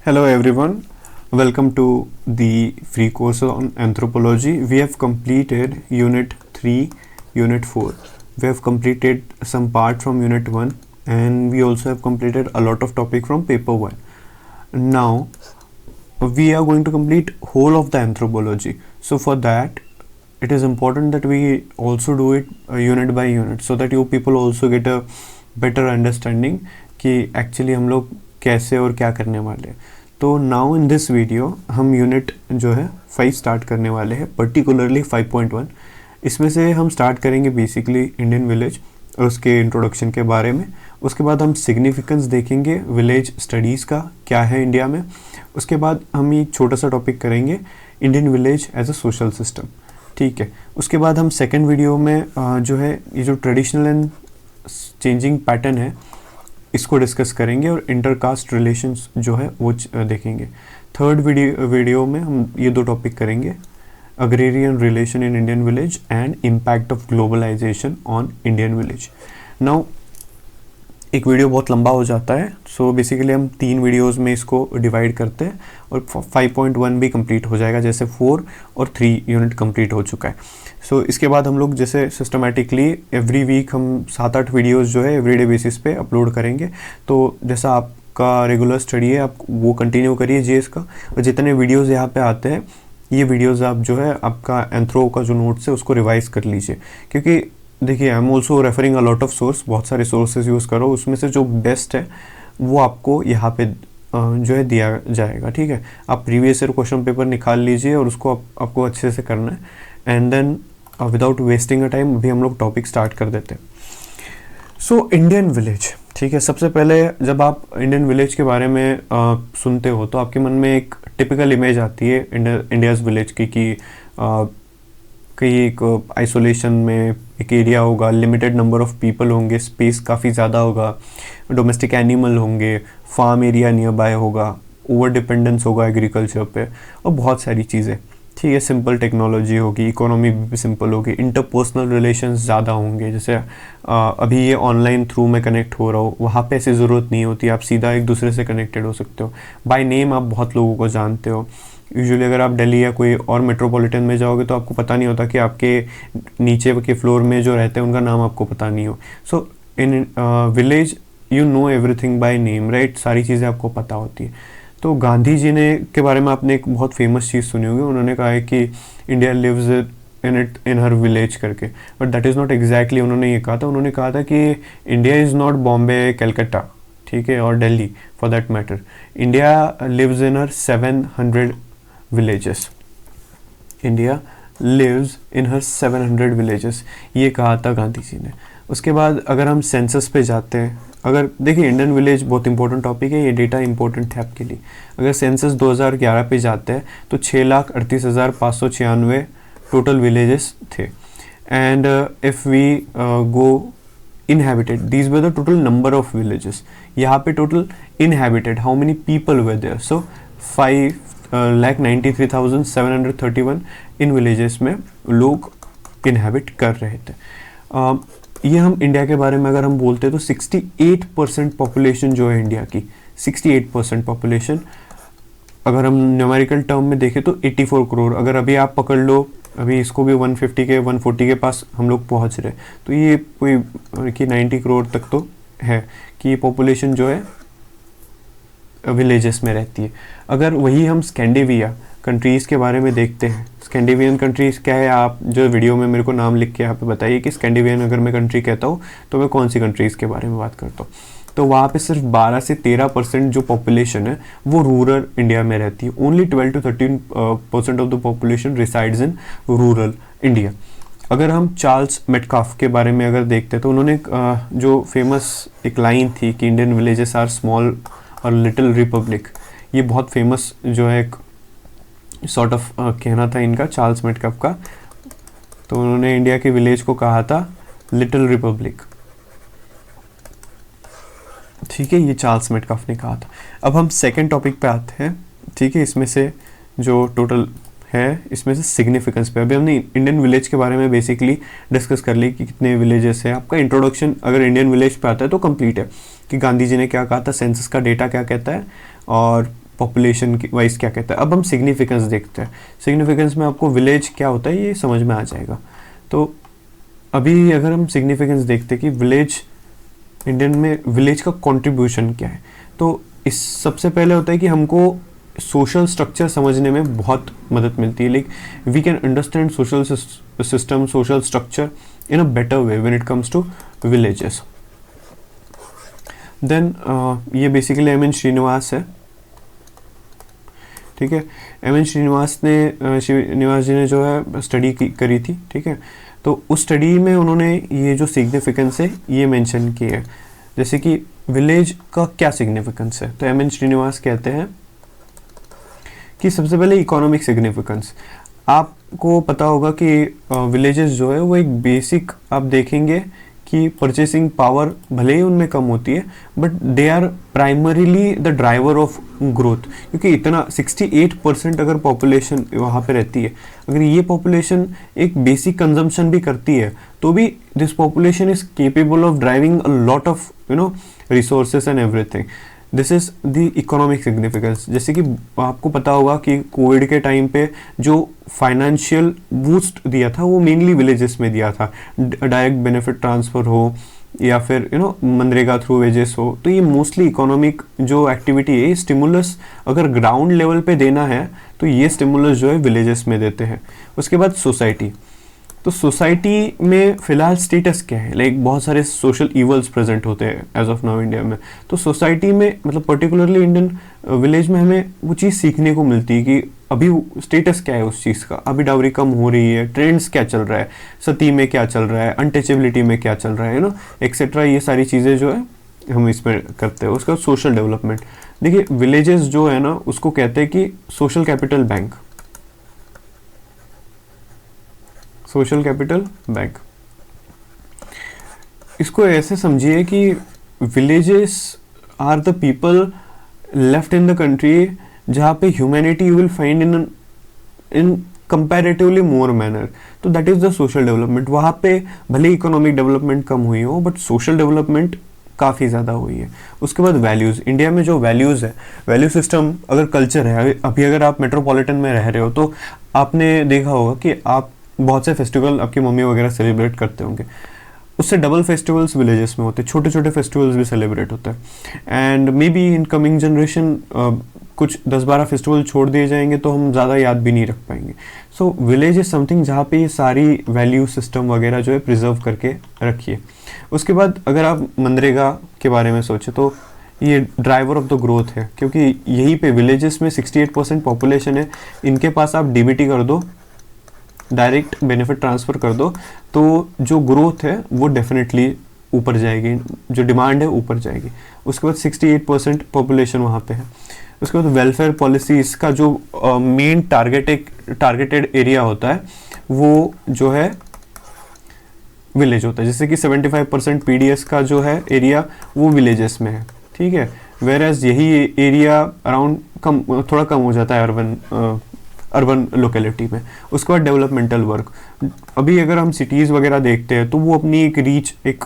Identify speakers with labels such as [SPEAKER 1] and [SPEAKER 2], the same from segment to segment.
[SPEAKER 1] Hello everyone, welcome to the free course on anthropology. We have completed Unit 3, Unit 4. We have completed some part from Unit 1 and we also have completed a lot of topic from paper 1. Now we are going to complete whole of the anthropology. So for that it is important that we also do it unit by unit so that you people also get a better understanding कि actually हम लोग कैसे और क्या करने वाले हैं. तो नाउ इन दिस वीडियो हम यूनिट जो है 5 स्टार्ट करने वाले हैं, पर्टिकुलरली 5.1. इसमें से हम स्टार्ट करेंगे बेसिकली इंडियन विलेज और उसके इंट्रोडक्शन के बारे में. उसके बाद हम सिग्निफिकेंस देखेंगे विलेज स्टडीज़ का क्या है इंडिया में. उसके बाद हम एक छोटा सा टॉपिक करेंगे Indian village as a social system. ठीक है. उसके बाद हम सेकेंड वीडियो में जो है ये जो ट्रेडिशनल एंड चेंजिंग पैटर्न है इसको डिस्कस करेंगे और इंटरकास्ट रिलेशंस जो है वो देखेंगे. थर्ड वीडियो में हम ये दो टॉपिक करेंगे, agrarian relation in Indian village and impact of globalisation on Indian village. Now एक वीडियो बहुत लंबा हो जाता है, सो बेसिकली हम 3 वीडियोस में इसको डिवाइड करते हैं और 5.1 भी कंप्लीट हो जाएगा, जैसे 4 और 3 यूनिट कंप्लीट हो चुका है. सो इसके बाद हम लोग जैसे सिस्टमेटिकली एवरी वीक हम 7-8 वीडियोस जो है एवरीडे बेसिस पे अपलोड करेंगे. तो जैसा आपका रेगुलर स्टडी है आप वो कंटिन्यू करिए जीएस का, और जितने वीडियोस यहाँ पे आते हैं ये वीडियोस आप जो है आपका एंथ्रो का जो नोट्स है उसको रिवाइज कर लीजिए. क्योंकि देखिए I am also referring a lot of source, बहुत सारे सोर्सेज यूज़ करो, उसमें से जो बेस्ट है वो आपको यहाँ पे जो है दिया जाएगा. ठीक है. आप प्रीवियस ईयर क्वेश्चन पेपर निकाल लीजिए और उसको आपको अच्छे से करना है. And then without wasting a time अभी हम लोग टॉपिक स्टार्ट कर देते हैं. So Indian village. ठीक है. सबसे पहले जब आप इंडियन विलेज के बारे में सुनते हो तो आपके मन में एक टिपिकल इमेज आती है इंडियाज़ विलेज की कि कहीं एक आइसोलेशन में एक एरिया होगा, लिमिटेड नंबर ऑफ पीपल होंगे, स्पेस काफ़ी ज़्यादा होगा, डोमेस्टिक एनिमल होंगे, फार्म एरिया नियर बाय होगा, ओवर डिपेंडेंस होगा एग्रीकल्चर पे और बहुत सारी चीज़ें. ठीक है. सिंपल टेक्नोलॉजी होगी, इकोनॉमी भी सिंपल होगी, इंटरपर्सनल रिलेशंस ज़्यादा होंगे. जैसे अभी ये ऑनलाइन थ्रू में कनेक्ट हो रहा हो, वहाँ पे ऐसी ज़रूरत नहीं होती, आप सीधा एक दूसरे से कनेक्टेड हो सकते हो. बाय नेम आप बहुत लोगों को जानते हो. यूजुअली अगर आप दिल्ली या कोई और मेट्रोपॉलिटन में जाओगे तो आपको पता नहीं होता कि आपके नीचे के फ्लोर में जो रहते हैं उनका नाम आपको पता नहीं हो. So in village you know everything by name, right. सारी चीज़ें आपको पता होती है. तो गांधी जी ने के बारे में आपने एक बहुत फेमस चीज़ सुनी होगी, उन्होंने कहा है कि India lives in her village करके, but that is not exactly उन्होंने ये कहा था. उन्होंने कहा था कि India is not Bombay, Calcutta, ठीक है, और Delhi for that matter. India lives in her 700 villages. India lives in her 700 villages. ये कहा था गांधी जी ने. उसके बाद अगर हम सेंसस पे जाते हैं, अगर देखिए इंडियन विलेज बहुत इंपॉर्टेंट टॉपिक है, ये डेटा इंपॉर्टेंट है आपके लिए. अगर सेंसस 2011 पे जाते हैं तो 6,38,596 टोटल विलेजेस थे. And if we go inhabited, these were the total number of villages. यहाँ पे total inhabited, how many people were there? So 5,93,731 in villages में लोग इनहेबिट कर रहे थे. ये हम इंडिया के बारे में अगर हम बोलते हैं तो 68% पॉपुलेशन जो है इंडिया की, 68% पॉपुलेशन, अगर हम न्यूमेरिकल टर्म में देखें तो 84 करोड़. अगर अभी आप पकड़ लो, अभी इसको भी 140 के पास हम लोग पहुंच रहे, तो ये कोई कि 90 करोड़ तक तो है कि ये पॉपुलेशन जो है विलेजेस में रहती है. अगर वही हम स्कैंडिनेविया कंट्रीज़ के बारे में देखते हैं, स्कैंडिनेवियन कंट्रीज़ क्या है, आप जो वीडियो में मेरे को नाम लिख के यहाँ पे बताइए कि स्कैंडिनेवियन अगर मैं कंट्री कहता हूँ तो मैं कौन सी कंट्रीज़ के बारे में बात करता हूँ. तो वहाँ पे सिर्फ 12 से 13% जो पॉपुलेशन है वो रूरल इंडिया में रहती है. Only 12 to 13% of the population resides in rural India. अगर हम चार्ल्स मेटकाफ के बारे में अगर देखते हैं तो उन्होंने जो फेमस एक लाइन थी कि इंडियन विलेजेस आर स्मॉल और लिटिल रिपब्लिक, ये बहुत फेमस जो है एक सॉर्ट ऑफ कहना था इनका, चार्ल्स मेटकाफ का. तो उन्होंने इंडिया के विलेज को कहा था लिटिल रिपब्लिक. ठीक है. ये चार्ल्स मेटकाफ ने कहा था. अब हम सेकंड टॉपिक पे आते हैं. ठीक है. इसमें से जो टोटल है इसमें से सिग्निफिकेंस पे. अभी हमने इंडियन विलेज के बारे में बेसिकली डिस्कस कर ली कि कितने विलेजेस है. आपका इंट्रोडक्शन अगर इंडियन विलेज पे आता है तो कंप्लीट है कि गांधी जी ने क्या कहा था, सेंसस का डेटा क्या कहता है और पॉपुलेशन वाइज क्या कहता है। अब हम सिग्निफिकेंस देखते हैं। सिग्निफिकेंस में आपको विलेज क्या होता है ये समझ में आ जाएगा। तो अभी अगर हम सिग्निफिकेंस देखते हैं कि विलेज, इंडियन में विलेज का कंट्रीब्यूशन क्या है, तो इस सबसे पहले होता है कि हमको सोशल स्ट्रक्चर समझने में बहुत मदद मिलती है। Like we can understand social system, social structure in a better way when it comes to villages. Then ये बेसिकली एम एन श्रीनिवास है, ठीक है। एम एन श्रीनिवास जी ने जो है स्टडी करी थी, ठीक है। तो उस स्टडी में उन्होंने ये जो सिग्निफिकेंस है ये मेंशन किया है, जैसे कि विलेज का क्या सिग्निफिकेंस है। तो एम एन श्रीनिवास कहते हैं कि सबसे पहले इकोनॉमिक सिग्निफिकेंस। आपको पता होगा कि विलेजेस जो है वो एक बेसिक, आप देखेंगे कि परचेसिंग पावर भले ही उनमें कम होती है but they are primarily the driver of growth, क्योंकि इतना 68% अगर पॉपुलेशन वहाँ पे रहती है, अगर ये पॉपुलेशन एक बेसिक कंजम्पशन भी करती है तो भी this population is capable of driving a lot of resources and everything. This is the economic significance. जैसे कि आपको पता होगा कि कोविड के टाइम पे जो फाइनेंशियल बूस्ट दिया था वो मेनली विलेजेस में दिया था, डायरेक्ट बेनिफिट ट्रांसफ़र हो या फिर मनरेगा थ्रू वेजेस हो। तो ये मोस्टली इकोनॉमिक जो एक्टिविटी है, स्टिमुलस अगर ग्राउंड लेवल पे देना है तो ये स्टिमुलस जो है विलेजेस में देते हैं। उसके बाद सोसाइटी, तो सोसाइटी में फ़िलहाल स्टेटस क्या है, लाइक बहुत सारे सोशल इवल्स प्रेजेंट होते हैं एज ऑफ नाउ इंडिया में। तो सोसाइटी में मतलब पर्टिकुलरली इंडियन विलेज में हमें वो चीज़ सीखने को मिलती है कि अभी स्टेटस क्या है उस चीज़ का, अभी डाउरी कम हो रही है, ट्रेंड्स क्या चल रहा है, सती में क्या चल रहा है, अनटचेबिलिटी में क्या चल रहा है एक्सेट्रा। ये सारी चीज़ें जो है हम इसमें करते हैं। उसका सोशल डेवलपमेंट, देखिए विलेजेस जो है ना उसको कहते हैं कि social capital bank, social capital bank. इसको ऐसे समझिए कि villages are the people left in the country जहाँ पे humanity you will find in comparatively more manner. तो that is the social development. वहाँ पे भले इकोनॉमिक डेवलपमेंट कम हुई हो बट सोशल डेवलपमेंट काफ़ी ज़्यादा हुई है। उसके बाद वैल्यूज़, इंडिया में जो वैल्यूज़ है, वैल्यू सिस्टम अगर कल्चर है, अभी अगर आप मेट्रोपॉलिटन में रह रहे हो तो आपने देखा होगा कि आप बहुत से फेस्टिवल आपकी मम्मी वगैरह सेलिब्रेट करते होंगे, उससे डबल फेस्टिवल्स विलेजेस में होते हैं, छोटे छोटे फेस्टिवल्स भी सेलिब्रेट होते हैं। And may be in coming generation कुछ 10-12 फेस्टिवल छोड़ दिए जाएंगे तो हम ज़्यादा याद भी नहीं रख पाएंगे। सो विलेज इज़ समथिंग जहाँ पे ये सारी वैल्यू सिस्टम वगैरह जो है प्रिजर्व करके रखिए। उसके बाद अगर आप मनरेगा के बारे में सोचें तो ये ड्राइवर ऑफ द ग्रोथ है, क्योंकि यहीं पे विलेजेस में 68% पॉपुलेशन है, इनके पास आप डीबीटी कर दो, डायरेक्ट बेनिफिट ट्रांसफ़र कर दो, तो जो ग्रोथ है वो डेफिनेटली ऊपर जाएगी, जो डिमांड है ऊपर जाएगी। उसके बाद 68% पॉपुलेशन वहाँ पे है। उसके बाद वेलफेयर पॉलिसी, इसका जो मेन टारगेटेड एरिया होता है वो जो है विलेज होता है। जैसे कि 75% पीडीएस का जो है एरिया वो विलेजेस में है, ठीक है। वेयर एज यही एरिया अराउंड थोड़ा कम हो जाता है अर्बन लोकेलिटी में। उसके बाद डेवलपमेंटल वर्क, अभी अगर हम सिटीज़ वगैरह देखते हैं तो वो अपनी एक रीच, एक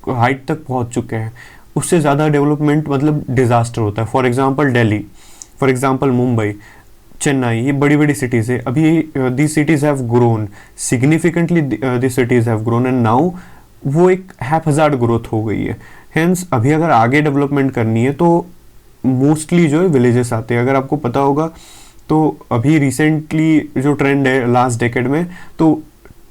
[SPEAKER 1] हाइट तक पहुंच चुके हैं। उससे ज़्यादा डेवलपमेंट मतलब डिज़ास्टर होता है। For example Delhi, for example Mumbai, Chennai, ये बड़ी बड़ी सिटीज़ है। अभी the cities have grown significantly, the cities have grown and now वो एक हैपहज़ार्ड ग्रोथ हो गई है। हेंस अभी अगर आगे डेवलपमेंट करनी है तो मोस्टली जो है विलेजेस आते हैं। अगर आपको पता होगा तो अभी रिसेंटली जो ट्रेंड है लास्ट डेकेड में, तो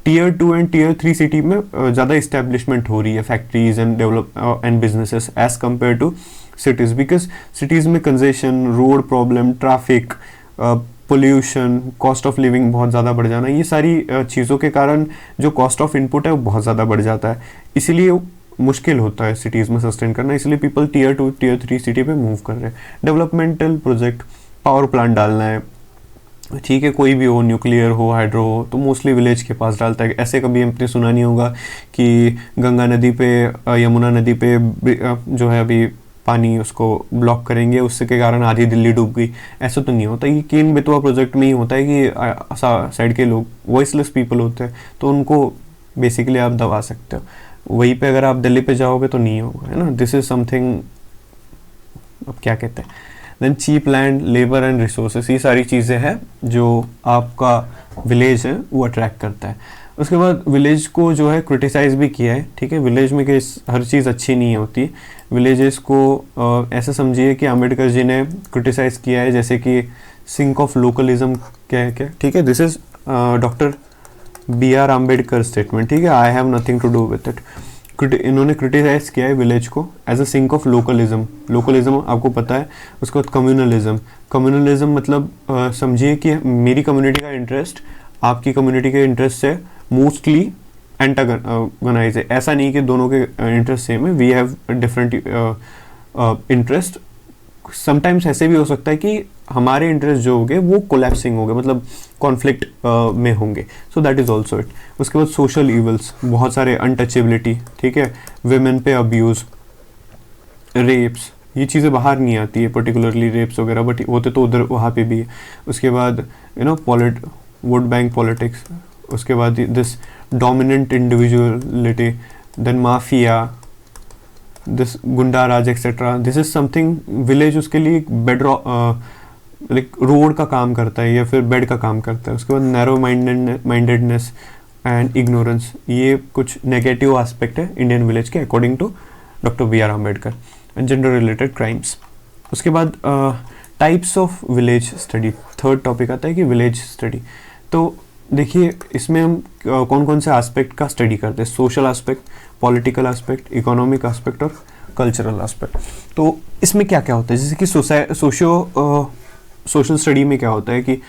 [SPEAKER 1] टीयर 2 एंड टीयर 3 सिटी में ज़्यादा इस्टेब्लिशमेंट हो रही है, factories and and businesses as compare to cities, because cities में congestion, road problem, traffic, pollution, cost of living बहुत ज़्यादा बढ़ जाना, ये सारी चीज़ों के कारण जो कॉस्ट ऑफ इनपुट है वो बहुत ज़्यादा बढ़ जाता है। इसीलिए मुश्किल होता है सिटीज़ में सस्टेन करना, इसलिए पीपल टीयर 2 टीयर 3 सिटी पे मूव कर रहे हैं। डेवलपमेंटल प्रोजेक्ट, पावर प्लांट डालना है, ठीक है, कोई भी हो, न्यूक्लियर हो, हाइड्रो हो, तो मोस्टली विलेज के पास डालता है। ऐसे कभी हमने सुना नहीं होगा कि गंगा नदी पे, यमुना नदी पे जो है अभी पानी उसको ब्लॉक करेंगे, उससे के कारण आधी दिल्ली डूब गई, ऐसा तो नहीं होता। ये केन बेतवा प्रोजेक्ट में ही होता है कि साइड के लोग वॉइसलेस पीपल होते हैं तो उनको बेसिकली आप दबा सकते हो। वहीं पे अगर आप दिल्ली पे जाओगे तो नहीं होगा, है ना। दिस इज समथिंग, अब क्या कहते हैं, then cheap land, labour and resources, ये सारी चीज़ें हैं जो आपका विलेज है वो अट्रैक्ट करता है। उसके बाद विलेज को जो है क्रिटिसाइज भी किया है, ठीक है। विलेज में कि हर चीज़ अच्छी नहीं होती, विलेजेस को ऐसा समझिए कि अम्बेडकर जी ने क्रिटिसाइज किया है, जैसे कि सिंक ऑफ लोकलिज्म क्या है क्या, ठीक है। This is doctor B.R. Ambedkar statement, ठीक है। I have nothing to do with it. इन्होंने क्रिटिसाइज किया है विलेज को as a sink of localism. Localism आपको पता है। उसके बाद कम्युनलिज्म। कम्युनलिज्म मतलब समझिए कि मेरी कम्युनिटी का इंटरेस्ट आपकी कम्युनिटी के इंटरेस्ट से मोस्टली एंटागोनाइज है। ऐसा नहीं कि दोनों के इंटरेस्ट सेम है, we have different interest. Sometimes ऐसे भी हो सकता है कि हमारे इंटरेस्ट जो होंगे वो कोलैप्सिंग होंगे, मतलब कॉन्फ्लिक्ट में होंगे। सो दैट इज ऑल्सो इट। उसके बाद सोशल इवल्स, बहुत सारे, अनटचेबिलिटी, ठीक है, वुमेन पे अब्यूज़, रेप्स, ये चीज़ें बाहर नहीं आती है पर्टिकुलरली रेप्स वगैरह, बट होते तो उधर वहाँ पे भी है। उसके बाद वोट बैंक पॉलिटिक्स। उसके बाद this dominant individuality, then mafia, this goonda raj etcetera. This is something village उसके लिए बेड लाइक रोड का काम करता है या फिर बेड का काम करता है। उसके बाद नैरो माइंडेडनेस एंड इग्नोरेंस, ये कुछ नेगेटिव एस्पेक्ट है इंडियन विलेज के according to doctor B.R. Ambedkar. And gender related crimes. उसके बाद types of village study, third topic आता है कि विलेज स्टडी। तो देखिए इसमें हम कौन कौन से एस्पेक्ट का स्टडी करते हैं, social aspect, political aspect, economic aspect और कल्चरल एस्पेक्ट। तो इसमें क्या क्या होता है, जैसे कि सोशल स्टडी में क्या होता है कि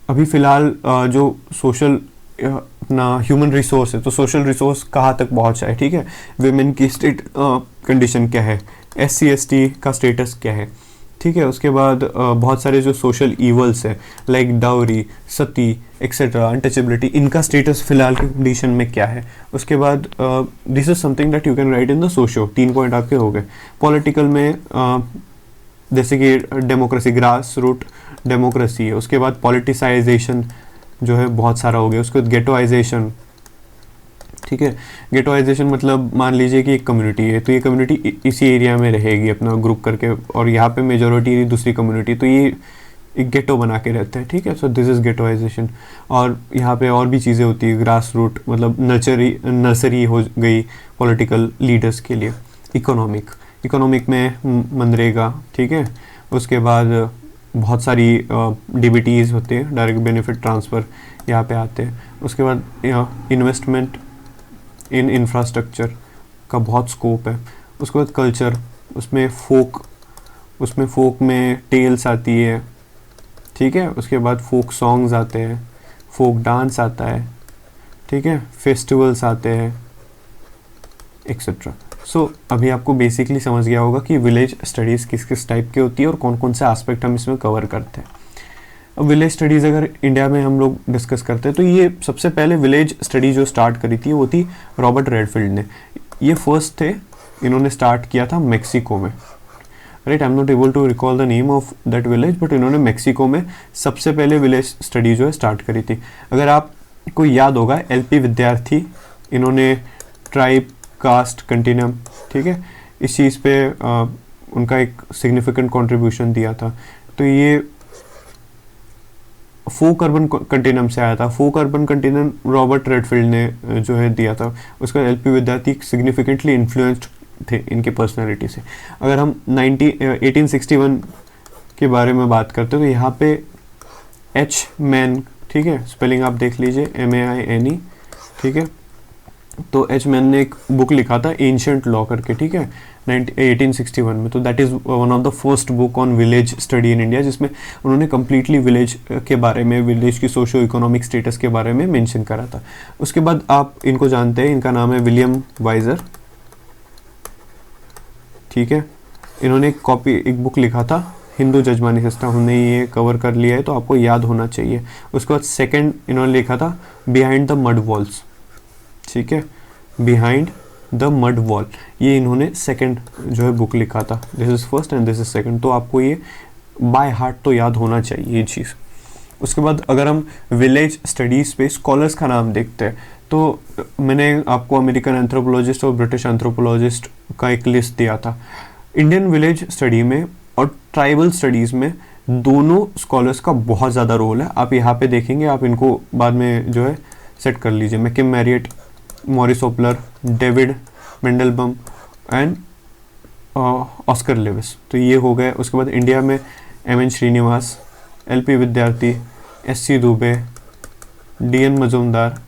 [SPEAKER 1] अभी फ़िलहाल जो सोशल अपना ह्यूमन रिसोर्स है, तो सोशल रिसोर्स कहाँ तक पहुँचा है, ठीक है। विमेन की स्टेट कंडीशन क्या है, SC/ST का स्टेटस क्या है, ठीक है। उसके बाद बहुत सारे जो सोशल ईवल्स है लाइक डाउरी, सती एक्सेट्रा, अनटचेबिलिटी, इनका स्टेटस फिलहाल की कंडीशन में क्या है। उसके बाद this is something that you can write in the socio. 3 point आपके हो गए। पॉलिटिकल में जैसे कि डेमोक्रेसी, ग्रास रूट डेमोक्रेसी है। उसके बाद पॉलिटिसाइजेशन जो है बहुत सारा हो गया। उसके बाद गेटोइजेशन, ठीक है। गेटोइजेशन मतलब मान लीजिए कि एक कम्युनिटी है, तो ये कम्युनिटी इसी एरिया में रहेगी अपना ग्रुप करके, और यहाँ पे मेजोरिटी दूसरी कम्युनिटी, तो ये एक गेटो बना के रहते हैं, ठीक है। So this is ghettoization. और यहाँ पे और भी चीज़ें होती है, ग्रास रूट मतलब नर्सरी हो गई पॉलिटिकल लीडर्स के लिए। इकोनॉमिक में मनरेगा, ठीक है। उसके बाद बहुत सारी DBTs होते हैं, डायरेक्ट बेनिफिट ट्रांसफ़र, यहाँ पे आते हैं। उसके बाद इन्वेस्टमेंट इन इंफ्रास्ट्रक्चर का बहुत स्कोप है। उसके बाद कल्चर, उसमें फोक में टेल्स आती है, ठीक है। उसके बाद फोक सॉन्ग्स आते हैं, फोक डांस आता है, ठीक है, फेस्टिवल्स आते हैं एक्सेट्रा। सो अभी आपको बेसिकली समझ गया होगा कि विलेज स्टडीज़ किस किस टाइप की होती है और कौन कौन से एस्पेक्ट हम इसमें कवर करते हैं। अब विलेज स्टडीज़ अगर इंडिया में हम लोग डिस्कस करते हैं, तो ये सबसे पहले विलेज स्टडी जो स्टार्ट करी थी वो थी रॉबर्ट रेडफील्ड ने। ये फर्स्ट थे, इन्होंने स्टार्ट किया था मेक्सिको में, right. I am not able to recall the name of that village, but इन्होंने मेक्सिको में सबसे पहले विलेज स्टडी जो है स्टार्ट करी थी। अगर आपको याद होगा, LP विद्यार्थी, इन्होंने ट्राइब, कास्ट, कंटिन्यूम, ठीक है, इस चीज़ पे उनका एक सिग्निफिकेंट कंट्रीब्यूशन दिया था। तो ये फोक अर्बन कंटिन्यूम से आया था। फोक अर्बन कंटिन्यूम रॉबर्ट रेडफील्ड ने जो है दिया था। उसका LP विद्यार्थी सिग्निफिकेंटली इन्फ्लुएंस्ड थे इनके पर्सनैलिटी से। अगर हम 1861 के बारे में बात करते हैं, तो यहाँ पे H मैन, ठीक है, स्पेलिंग आप देख लीजिए, MAINE, ठीक है। तो H मैन ने एक बुक लिखा था एंशिएंट लॉ करके, ठीक है, 1861 में। तो that is one of the first book on village study in India, जिसमें उन्होंने कम्प्लीटली विलेज के बारे में, विलेज की सोशो इकोनॉमिक स्टेटस के बारे में मेंशन करा था। उसके बाद आप इनको जानते हैं, इनका नाम है विलियम वाइजर, ठीक है। इन्होंने एक बुक लिखा था हिंदू जजमानी सिस्टम, हमने ये कवर कर लिया है तो आपको याद होना चाहिए। उसके बाद सेकंड इन्होंने लिखा था बिहाइंड द मड वॉल्स, ठीक है, बिहाइंड द मड वॉल, ये इन्होंने सेकंड जो है बुक लिखा था। This is first and this is second, तो आपको ये बाय हार्ट तो याद होना चाहिए ये चीज़। उसके बाद अगर हम विलेज स्टडीज़ पे स्कॉलर्स का नाम देखते हैं, तो मैंने आपको अमेरिकन एंथ्रोपोलॉजिस्ट और ब्रिटिश एंथ्रोपोलॉजिस्ट का एक लिस्ट दिया था। इंडियन विलेज स्टडी में और ट्राइबल स्टडीज़ में दोनों स्कॉलर्स का बहुत ज़्यादा रोल है। आप यहाँ पे देखेंगे, आप इनको बाद में जो है सेट कर लीजिए। McKim Marriott, Morris Opler, David Mandelbaum and Oscar Lewis, तो ये हो गए। उसके बाद इंडिया में M N. Srinivas, L P. Vidyarthi, S C. Dube, D N. Majumdar,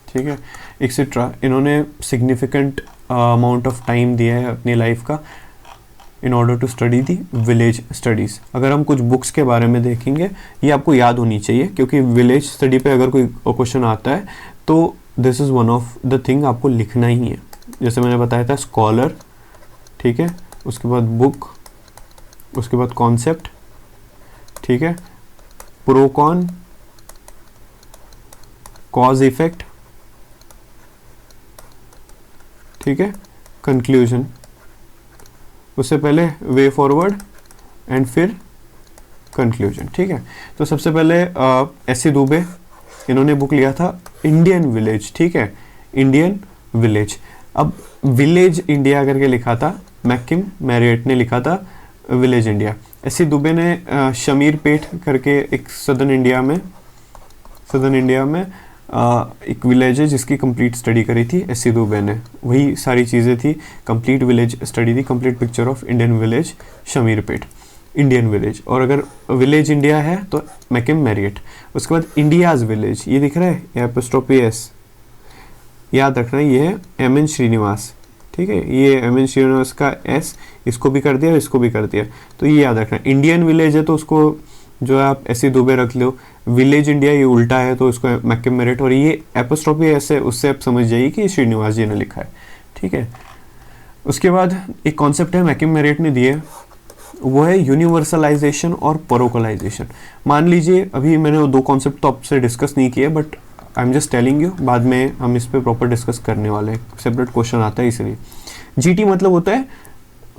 [SPEAKER 1] ठीक है, एक्सेट्रा। इन्होंने सिग्निफिकेंट अमाउंट ऑफ टाइम दिया है अपनी लाइफ का in order to study the village studies. अगर हम कुछ बुक्स के बारे में देखेंगे, ये आपको याद होनी चाहिए, क्योंकि विलेज स्टडी पे अगर कोई क्वेश्चन आता है तो this is one of the thing आपको लिखना ही है। जैसे मैंने बताया था, स्कॉलर, ठीक है, उसके बाद बुक, उसके बाद कॉन्सेप्ट, ठीक है, प्रोकॉन, कॉज इफेक्ट, ठीक है, कंक्लूजन, उससे पहले वे फॉरवर्ड एंड फिर कंक्लूजन, ठीक है। तो सबसे पहले एस.सी. दुबे, इन्होंने बुक लिया था इंडियन विलेज, ठीक है, इंडियन विलेज। अब विलेज इंडिया करके लिखा था, मैकिम मैरियट ने लिखा था विलेज इंडिया। एस.सी. दुबे ने शमीर पेट करके एक सदर्न इंडिया में एक विलेज है जिसकी कंप्लीट स्टडी करी थी एस.सी. दुबे ने। वही सारी चीज़ें थी, कंप्लीट विलेज स्टडी थी, complete picture of Indian village, Shamir pet, Indian village. और अगर विलेज इंडिया है तो मैकिम मैरियट। उसके बाद इंडियाज़ विलेज, ये दिख रहा है, एपोस्ट्रोफी एस, याद रखना, ये है एम.एन. श्रीनिवास, ठीक है, ये एम.एन. श्रीनिवास का एस, इसको भी कर दिया, इसको भी कर दिया, तो ये याद रखना। इंडियन विलेज है तो उसको जो है आप एस.सी. दुबे रख लो, विलेज इंडिया ये उल्टा है तो इसको मैकिम मैरियट, और ये एपोस्ट्रोफी एस है, उससे आप समझ जाइए कि श्रीनिवास जी ने लिखा है, ठीक है। उसके बाद एक कॉन्सेप्ट है मैकिम मैरियट ने दिए, वो है यूनिवर्सलाइजेशन और परोकलाइजेशन। मान लीजिए, अभी मैंने दो कॉन्सेप्ट तो आपसे डिस्कस नहीं किए, but I am just telling you, बाद में हम इस पे प्रॉपर डिस्कस करने वाले हैं, सेपरेट क्वेश्चन आता है इसलिए। जीटी मतलब होता है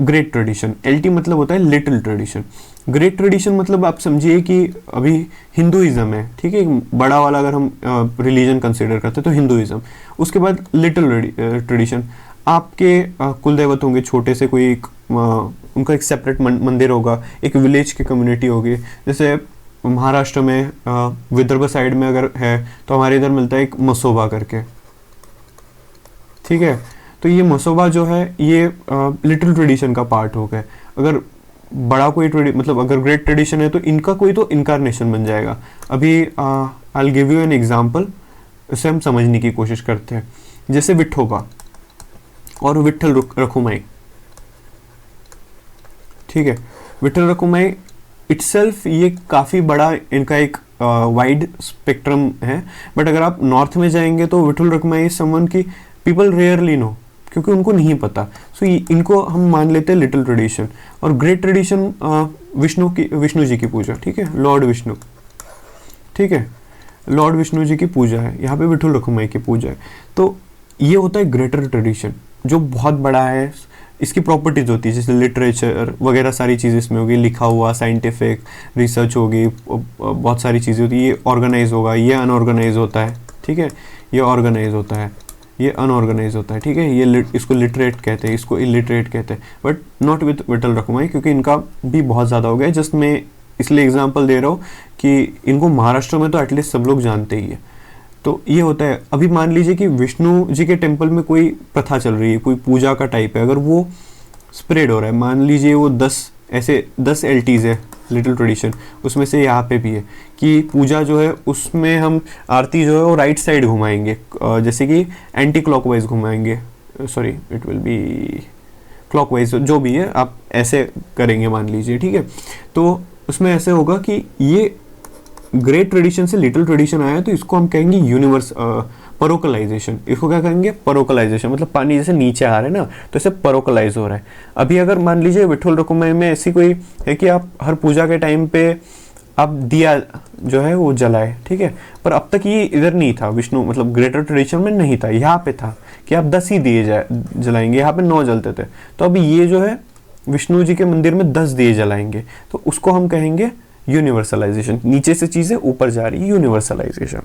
[SPEAKER 1] ग्रेट ट्रेडिशन, एलटी मतलब होता है लिटिल ट्रेडिशन। ग्रेट ट्रेडिशन मतलब आप समझिए कि अभी हिंदुइज्म है, ठीक है, बड़ा वाला अगर हम रिलीजन कंसिडर करते हैं तो हिंदुइज्म। उसके बाद लिटिल ट्रेडिशन, आपके कुल देवत होंगे छोटे से, कोई एक उनका एक सेपरेट मंदिर होगा, एक विलेज की कम्युनिटी होगी। जैसे महाराष्ट्र में विदर्भ साइड में अगर है तो हमारे इधर मिलता है एक मसोबा करके, ठीक है। तो ये मसोबा जो है ये लिटिल ट्रेडिशन का पार्ट हो गया। अगर बड़ा कोई मतलब अगर ग्रेट ट्रेडिशन है तो इनका कोई तो इनकारनेशन बन जाएगा। अभी I will give you an example, इसे हम समझने की कोशिश करते हैं। जैसे विठोबा और विठल रखुमाई, ठीक है, विठल रखुमाई इटसेल्फ ये काफ़ी बड़ा इनका एक वाइड स्पेक्ट्रम है। बट अगर आप नॉर्थ में जाएंगे तो विठल रखुमाई समवन की पीपल रेयरली नो, क्योंकि उनको नहीं पता। सो इनको हम मान लेते हैं लिटिल ट्रेडिशन। और ग्रेट ट्रेडिशन विष्णु जी की पूजा, ठीक है, लॉर्ड विष्णु, ठीक है, लॉर्ड विष्णु जी की पूजा है, यहाँ पे विठल रखुमाई की पूजा है। तो ये होता है ग्रेटर ट्रेडिशन जो बहुत बड़ा है। इसकी प्रॉपर्टीज होती है जैसे लिटरेचर वगैरह सारी चीज़ें इसमें होगी, लिखा हुआ, साइंटिफिक रिसर्च होगी, बहुत सारी चीज़ें होती है। ये ऑर्गेनाइज होगा, ये अनऑर्गेनाइज होता है, ठीक है, ये ऑर्गेनाइज होता है, ये अनऑर्गेनाइज होता है, ठीक है। ये इसको लिटरेट कहते हैं, इसको इलिटरेट कहते हैं, but not with Vitthal Rakhumai, क्योंकि इनका भी बहुत ज़्यादा हो गया। जस्ट मैं इसलिए एग्जांपल दे रहा हूँ कि इनको महाराष्ट्र में तो एटलीस्ट सब लोग जानते ही है। तो ये होता है। अभी मान लीजिए कि विष्णु जी के टेम्पल में कोई प्रथा चल रही है, कोई पूजा का टाइप है, अगर वो स्प्रेड हो रहा है, मान लीजिए वो 10 एलटीज है लिटिल ट्रेडिशन, उसमें से यहाँ पे भी है कि पूजा जो है उसमें हम आरती जो है वो राइट साइड घुमाएंगे, जैसे कि एंटी क्लॉकवाइज घुमाएंगे, sorry it will be clockwise, जो भी है आप ऐसे करेंगे मान लीजिए, ठीक है। तो उसमें ऐसे होगा कि ये ग्रेट ट्रेडिशन से लिटिल ट्रेडिशन आया, तो इसको हम कहेंगे यूनिवर्स परोकलाइजेशन। इसको क्या कहेंगे? परोकलाइजेशन। मतलब पानी जैसे नीचे आ रहा है ना, तो इसे परोकलाइज हो रहा है। अभी अगर मान लीजिए विठल रखुमाई में ऐसी कोई है कि आप हर पूजा के टाइम पे आप दिया जो है वो जलाए, ठीक है, पर अब तक ये इधर नहीं था, विष्णु मतलब ग्रेटर ट्रेडिशन में नहीं था, यहाँ पे था कि आप 10 ही दिए जलाएंगे, यहाँ पे 9 जलते थे। तो अभी ये जो है विष्णु जी के मंदिर में 10 दिए जलाएंगे, तो उसको हम कहेंगे यूनिवर्सलाइजेशन। नीचे से चीज़ें ऊपर जा रही है, यूनिवर्सलाइजेशन।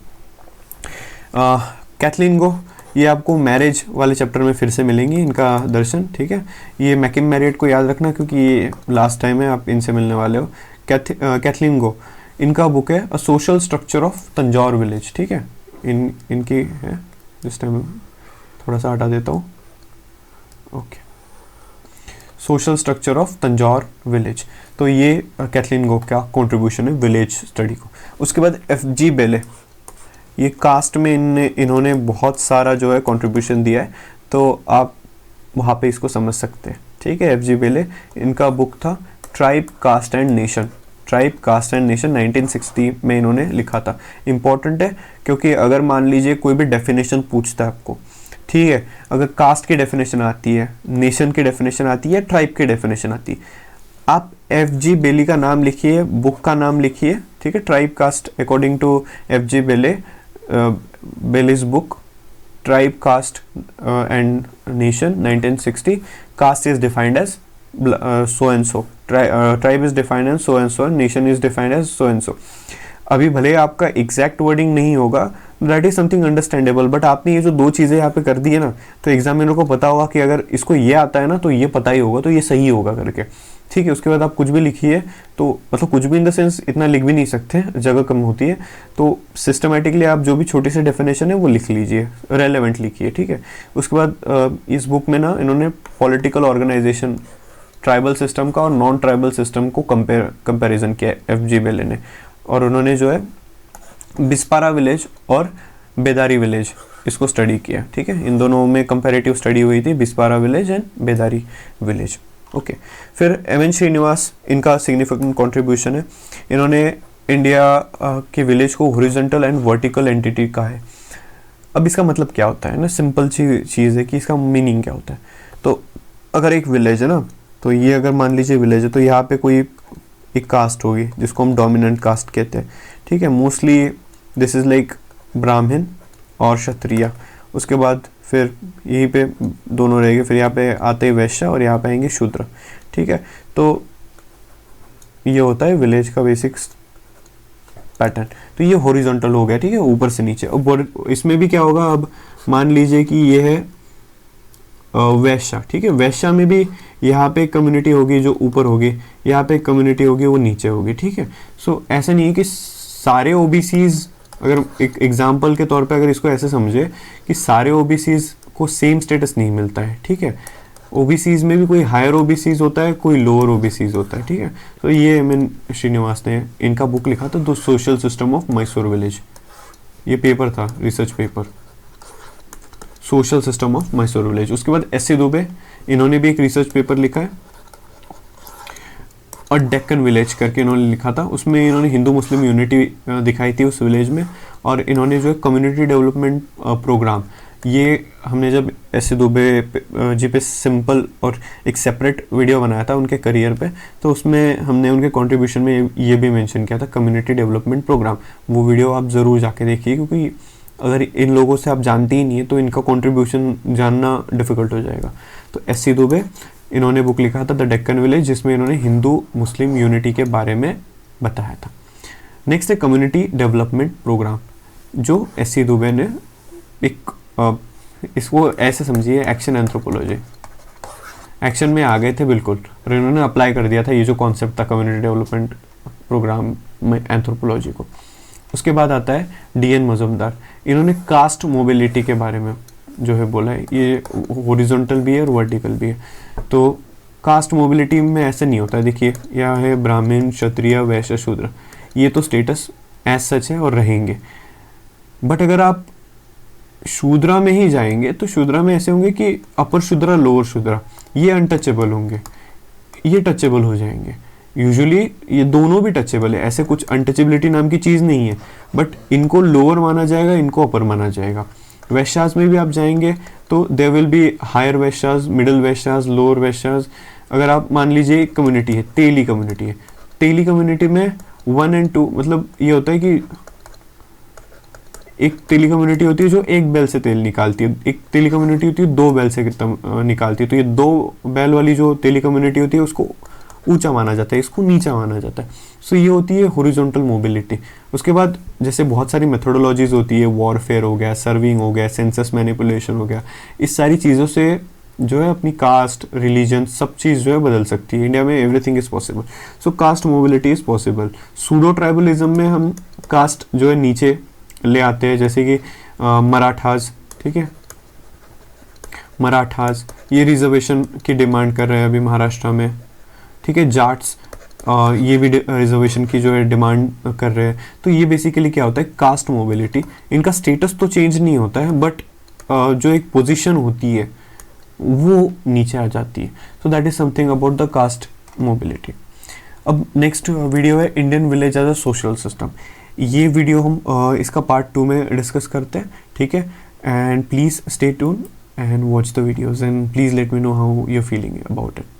[SPEAKER 1] कैथलीन गो, ये आपको मैरिज वाले चैप्टर में फिर से मिलेंगी इनका दर्शन, ठीक है। ये मैकिम मैरियट को याद रखना क्योंकि ये लास्ट टाइम है, आप इनसे मिलने वाले हो। कैथलीन गो, इनका बुक है a social structure of Tanjore village, ठीक है। इनकी है, इस टाइम थोड़ा सा हटा देता हूँ, okay. Social structure of Tanjore village, तो ये कैथलीन गो का कंट्रीब्यूशन है विलेज स्टडी को। उसके बाद एफ.जी. बेले, ये कास्ट में इन्होंने बहुत सारा जो है कंट्रीब्यूशन दिया है, तो आप वहाँ पे इसको समझ सकते हैं, ठीक है। एफ.जी. बेले, इनका बुक था tribe caste and nation, tribe caste and nation 1960 में इन्होंने लिखा था। इम्पॉर्टेंट है क्योंकि अगर मान लीजिए कोई भी डेफिनेशन पूछता है आपको, ठीक है, अगर कास्ट की डेफिनेशन आती है, नेशन की डेफिनेशन आती है, ट्राइब की डेफिनेशन आती है, आप एफ.जी. बेली का नाम लिखिए, बुक का नाम लिखिए, ठीक है। Tribe caste according to F G. Bailey's book tribe caste and nation 1960, caste is defined as so and so, tribe is defined as so and so, nation is defined as so and so। अभी भले आपका exact wording नहीं होगा, that is something understandable, but आपने ये जो दो चीज़ें यहाँ पे कर दी है ना, तो एग्जामिनर को पता होगा कि अगर इसको ये आता है ना तो ये पता ही होगा, तो ये सही होगा करके, ठीक है। उसके बाद आप कुछ भी लिखिए, तो मतलब कुछ भी इन द सेंस इतना लिख भी नहीं सकते, जगह कम होती है, तो सिस्टमेटिकली आप जो भी छोटी सी डेफिनेशन है वो लिख लीजिए, रेलेवेंट लिखिए, ठीक है। उसके बाद इस बुक में ना इन्होंने पॉलिटिकल ऑर्गेनाइजेशन, ट्राइबल सिस्टम का और नॉन ट्राइबल सिस्टम को कंपैरिजन किया एफ.जी. बेले ने, और उन्होंने जो है बिस्पारा विलेज और बेदारी विलेज इसको स्टडी किया, ठीक है। इन दोनों में कंपैरेटिव स्टडी हुई थी, बिस्पारा विलेज एंड बेदारी विलेज, ओके। फिर एम.एन. श्रीनिवास, इनका सिग्निफिकेंट कंट्रीब्यूशन है, इन्होंने इंडिया के विलेज को हॉरिजॉन्टल एंड वर्टिकल एंटिटी कहा है। अब इसका मतलब क्या होता है ना, सिंपल चीज़ है कि इसका मीनिंग क्या होता है। तो अगर एक विलेज है ना, तो ये अगर मान लीजिए विलेज है, तो यहाँ पे कोई एक कास्ट होगी जिसको हम डोमिनेंट कास्ट कहते हैं, ठीक है। मोस्टली दिस इज़ लाइक ब्राह्मण और क्षत्रिय। उसके बाद फिर यहीं पे दोनों रहेंगे, फिर यहाँ पे आते हैं वैश्य और यहाँ पे आएंगे शूद्र, ठीक है। तो ये होता है विलेज का बेसिक पैटर्न। तो ये हॉरिजॉन्टल हो गया, ठीक है, ऊपर से नीचे। और इसमें भी क्या होगा, अब मान लीजिए कि ये है वैश्य, ठीक है। वैश्य में भी यहाँ पे कम्युनिटी होगी जो ऊपर होगी, यहाँ पे कम्युनिटी होगी वो नीचे होगी, ठीक है। सो ऐसा नहीं है कि सारे ओबीसीज, अगर एक एग्जांपल के तौर पे अगर इसको ऐसे समझे कि सारे ओबीसीज को सेम स्टेटस नहीं मिलता है, ठीक है। ओबीसीज में भी कोई हायर ओबीसीज होता है, कोई लोअर ओबीसीज होता है, ठीक है। तो ये एम.एन. श्रीनिवास ने इनका बुक लिखा था, the social system of Mysore village. ये पेपर था, research paper, social system of Mysore village. उसके बाद एस.सी. दुबे, इन्होंने भी एक रिसर्च पेपर लिखा है और डेक्कन विलेज करके इन्होंने लिखा था। उसमें इन्होंने हिंदू मुस्लिम यूनिटी दिखाई थी उस विलेज में, और इन्होंने जो है कम्युनिटी डेवलपमेंट प्रोग्राम, ये हमने जब एस.सी. दुबे जी पे सिंपल और एक सेपरेट वीडियो बनाया था उनके करियर पे, तो उसमें हमने उनके कंट्रीब्यूशन में ये भी मेंशन किया था, कम्युनिटी डेवलपमेंट प्रोग्राम। वो वीडियो आप ज़रूर जाके देखिए, क्योंकि अगर इन लोगों से आप जानते ही नहीं है तो इनका कंट्रीब्यूशन जानना डिफ़िकल्ट हो जाएगा। तो एस.सी. दुबे, इन्होंने बुक लिखा था द डेक्कन विलेज, जिसमें इन्होंने हिंदू मुस्लिम यूनिटी के बारे में बताया था। नेक्स्ट है कम्युनिटी डेवलपमेंट प्रोग्राम, जो एस.सी. दुबे ने एक इसको ऐसे समझिए एक्शन एंथ्रोपोलॉजी, एक्शन में आ गए थे बिल्कुल, और इन्होंने अप्लाई कर दिया था ये जो कॉन्सेप्ट था कम्युनिटी डेवलपमेंट प्रोग्राम में एंथ्रोपोलॉजी को। उसके बाद आता है डी.एन. मजुमदार, इन्होंने कास्ट मोबिलिटी के बारे में जो है बोला है, ये हॉरिजॉन्टल भी है और वर्टिकल भी है। तो कास्ट मोबिलिटी में ऐसे नहीं होता है, देखिए यहाँ है ब्राह्मण, क्षत्रिय, वैश्य, शूद्र, ये तो स्टेटस एज सच है और रहेंगे। बट अगर आप शूद्रा में ही जाएंगे तो शूद्रा में ऐसे होंगे कि अपर शूद्रा, लोअर शूद्रा, ये अनटचेबल होंगे, ये टचेबल हो जाएंगे। यूजुअली ये दोनों भी टचेबल है, ऐसे कुछ अनटचेबिलिटी नाम की चीज़ नहीं है, बट इनको लोअर माना जाएगा, इनको अपर माना जाएगा। वैश्यास में भी आप जाएंगे तो there will be higher Vaishyas, middle Vaishyas, lower Vaishyas. अगर आप मान लीजिए एक कम्युनिटी है, तेली कम्युनिटी है, तेली कम्युनिटी में 1 और 2, मतलब ये होता है कि एक तेली कम्युनिटी होती है जो एक बैल से तेल निकालती है, एक तेली कम्युनिटी होती है 2 बैल से निकालती है। तो ये 2 बैल वाली जो तेली कम्युनिटी होती है उसको ऊंचा माना जाता है, इसको नीचा माना जाता है। सो ये होती है हॉरिजॉन्टल मोबिलिटी। उसके बाद जैसे बहुत सारी मेथोडोलॉजीज होती है, वॉरफेयर हो गया, सर्विंग हो गया, सेंसस मैनिपुलेशन हो गया, इस सारी चीज़ों से जो है अपनी कास्ट, रिलीजन, सब चीज़ जो है बदल सकती है। इंडिया में everything is possible, so caste mobility is possible. Pseudo tribalism में हम कास्ट जो है नीचे ले आते हैं, जैसे कि मराठास, ठीक है, मराठास ये रिजर्वेशन की डिमांड कर रहे हैं अभी महाराष्ट्र में, ठीक है। जाट्स ये भी रिजर्वेशन की जो है डिमांड कर रहे हैं। तो ये बेसिकली क्या होता है, कास्ट मोबिलिटी। इनका स्टेटस तो चेंज नहीं होता है, बट जो एक पोजीशन होती है वो नीचे आ जाती है। So that is something about the caste mobility. अब नेक्स्ट वीडियो है Indian village as a social system. ये वीडियो हम इसका पार्ट 2 में डिस्कस करते हैं, ठीक है। And please stay tune and watch the videos, and please let me know how you're feeling about it.